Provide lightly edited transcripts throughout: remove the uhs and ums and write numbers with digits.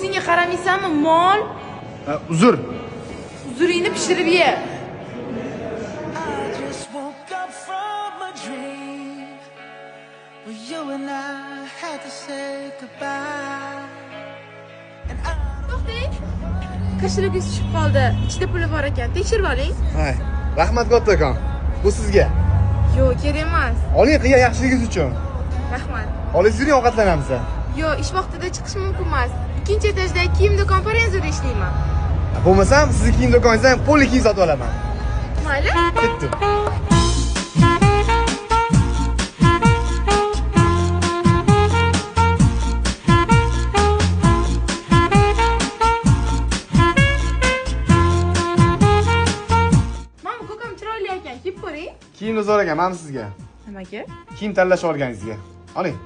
O'zingga qaramaysanmi, mol? Uzr. Uzuringni pishirib ye. To'xtang. Kashiringiz tushib qoldi. Ichida puli bor ekan. Tekshirib oling. Hay, rahmat kattakon. Bu sizga. Yo'q, kerak emas. Oling, qilgan yaxshiligingiz uchun. Rahmat. Olingiz yuring, ovqatlanamiz. Yo'q, ish vaqtida chiqish mumkin emas. Ikkinchi etajda kiyim do'kon parenzida ishlayman. Bo'lmasam, sizni kiyim do'koningizdan pulli kiyim sotib olaman. Mayli. Ketdi. Mana ko'kam chiroyli ekan, kiyib ko'ring. Kiyimni zo'r ekan, mana sizga. Nimaga? Kiyim tanlash olganingizga. Oling.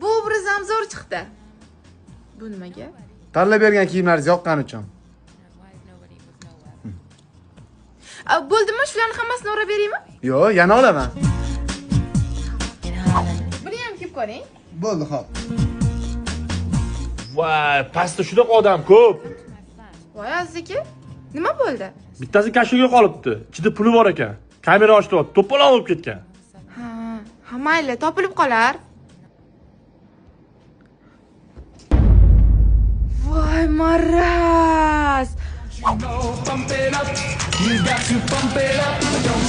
Bu obrazim zo'r chiqdi. Bu nimaga? Tanlab bergan kiyimlaringiz yoqqani uchun. Bo'ldimi? Shularni hammasini o'rab beraymi? Yo'q, yana olaman. Buni ham kiyib ko'ring. Bo'ldi, xo'p. Voy, pastda shunaqa odam ko'p. Voy aziziki, nima bo'ldi? Bittasi kashiga qolibdi. Ichida puli bor ekan. Kamera ochdi, to'polon olib ketgan. Ha, mayli, topilib qolar. Voy maraz. Pump it up, you got to pump it up.